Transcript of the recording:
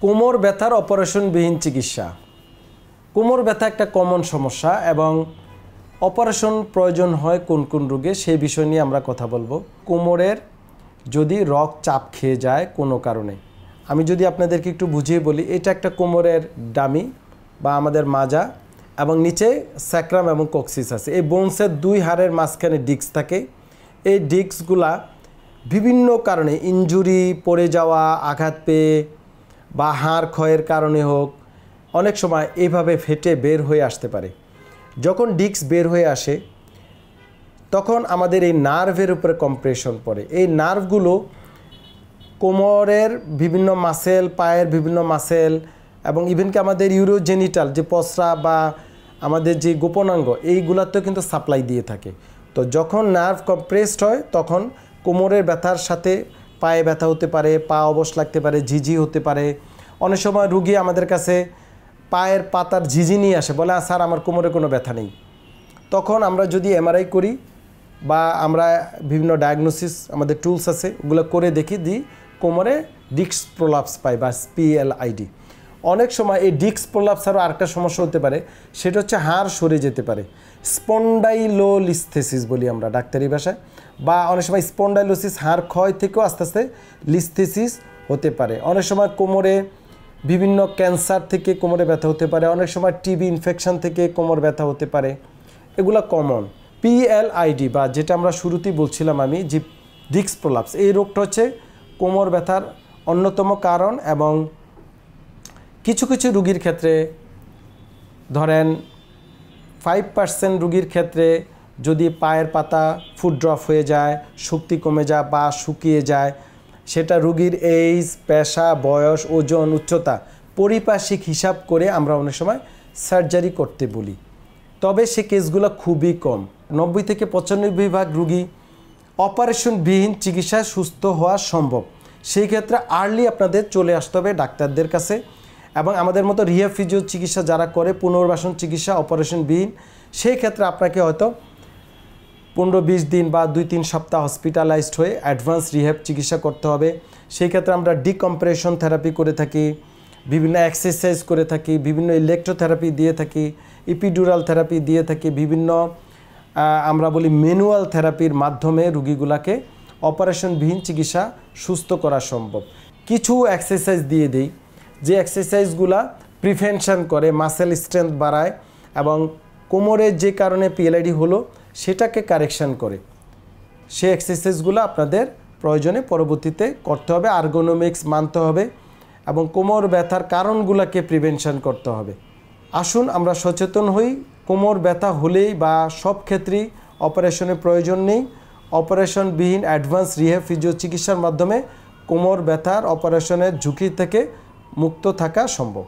কোমর ব্যথার অপারেশনবিহীন চিকিৎসা। কোমর ব্যথা একটা কমন সমস্যা এবং অপারেশন প্রয়োজন হয় কোন কোন রোগে সেই বিষয় নিয়ে আমরা কথা বলবো। কোমরের যদি রগ চাপ খেয়ে যায় কোনো কারণে, আমি যদি আপনাদেরকে একটু বুঝিয়ে বলি, এটা একটা কোমরের ডামি বা আমাদের মাজা এবং নিচে স্যাক্রাম এবং কক্সিস আছে। এই বোনসের দুই হাড়ের মাঝখানে ডিস্ক থাকে। এই ডিস্কগুলা বিভিন্ন কারণে ইনজুরি, পড়ে যাওয়া, আঘাত পেয়ে বা হাড় ক্ষয়ের কারণে হোক, অনেক সময় এইভাবে ফেটে বের হয়ে আসতে পারে। যখন ডিস্ক বের হয়ে আসে তখন আমাদের এই নার্ভের উপরে কম্প্রেশন পড়ে। এই নার্ভগুলো কোমরের বিভিন্ন মাসেল, পায়ের বিভিন্ন মাসেল এবং ইভেনকি আমাদের ইউরোজেনিটাল যে পসরা বা আমাদের যে গোপনাঙ্গ, এইগুলাতেও কিন্তু সাপ্লাই দিয়ে থাকে। তো যখন নার্ভ কম্প্রেসড হয় তখন কোমরের ব্যথার সাথে পায়ে ব্যথা হতে পারে, পা অবশ লাগতে পারে, ঝিঝি হতে পারে। অনেক সময় রুগী আমাদের কাছে পায়ের পাতার ঝিঝি নিয়ে আসে, বলে স্যার আমার কোমরে কোনো ব্যথা নেই। তখন আমরা যদি এমআরআই করি বা আমরা বিভিন্ন ডায়াগনোসিস আমাদের টুলস আছে ওগুলো করে দেখি দিই কোমরে ডিস্ক প্রোলাপস পাই বা পিএলআইডি। অনেক সময় এই ডিস্ক প্রোলাপস আরও আরেকটা সমস্যা হতে পারে, সেটা হচ্ছে হাড় সরে যেতে পারে। স্পন্ডাইলোলিস্থেসিস বলি আমরা ডাক্তারি ভাষায়, বা অনেক সময় স্পন্ডাইলোসিস হাড় ক্ষয় থেকেও আস্তে আস্তে লিস্থেসিস হতে পারে। অনেক সময় কোমরে বিভিন্ন ক্যান্সার থেকে কোমরে ব্যথা হতে পারে, অনেক সময় টিবি ইনফেকশন থেকে কোমর ব্যথা হতে পারে। এগুলো কমন। পিএলআইডি বা যেটা আমরা শুরুতেই বলছিলাম আমি, যে ডিস্ক প্রোলাপস, এই রোগটা হচ্ছে কোমর ব্যথার অন্যতম কারণ এবং কিছু কিছু রুগীর ক্ষেত্রে ধরেন 5% রুগীর ক্ষেত্রে যদি পায়ের পাতা ফুট ড্রপ হয়ে যায়, শক্তি কমে যায় বা শুকিয়ে যায়, সেটা রুগীর এইজ, পেশা, বয়স, ওজন, উচ্চতা পরিপার্শ্বিক হিসাব করে আমরা অনেক সময় সার্জারি করতে বলি। তবে সে কেসগুলো খুবই কম। 90 থেকে 95% রুগী অপারেশনবিহীন চিকিৎসায় সুস্থ হওয়া সম্ভব। সেই ক্ষেত্রে আর্লি আপনাদের চলে আসতে হবে ডাক্তারদের কাছে এবং আমাদের মতো রিহ্যাব ফিজিও চিকিৎসা যারা করে, পুনর্বাসন চিকিৎসা অপারেশনবিহীন, সেই ক্ষেত্রে আপনাকে হয়তো 15-20 দিন বা 2-3 সপ্তাহ হসপিটালাইজড হয়ে অ্যাডভান্স রিহ্যাব চিকিৎসা করতে হবে। সেই ক্ষেত্রে আমরা ডিকম্প্রেশন থেরাপি করে থাকি, বিভিন্ন এক্সারসাইজ করে থাকি, বিভিন্ন ইলেকট্রোথেরাপি দিয়ে থাকি, ইপিডুরাল থেরাপি দিয়ে থাকি, বিভিন্ন আমরা বলি ম্যানুয়াল থেরাপির মাধ্যমে রুগীগুলাকে অপারেশনবিহীন চিকিৎসা সুস্থ করা সম্ভব। কিছু এক্সারসাইজ দিয়ে দিই যে এক্সারসাইজগুলা প্রিভেনশন করে, মাসেল স্ট্রেংথ বাড়ায় এবং কোমরের যে কারণে পিএলআইডি হলো সেটাকে কারেকশন করে। সেই এক্সারসাইজগুলো আপনাদের প্রয়োজনে পরবর্তীতে করতে হবে, আর্গোনমিক্স মানতে হবে এবং কোমর ব্যথার কারণগুলোকে প্রিভেনশন করতে হবে। আসুন আমরা সচেতন হই, কোমর ব্যথা হলেই বা সব ক্ষেত্রেই অপারেশনের প্রয়োজন নেই। অপারেশনবিহীন অ্যাডভান্স রিহ্যাব ফিজিও চিকিৎসার মাধ্যমে কোমর ব্যথার অপারেশনের ঝুঁকি থেকে মুক্ত থাকা সম্ভব।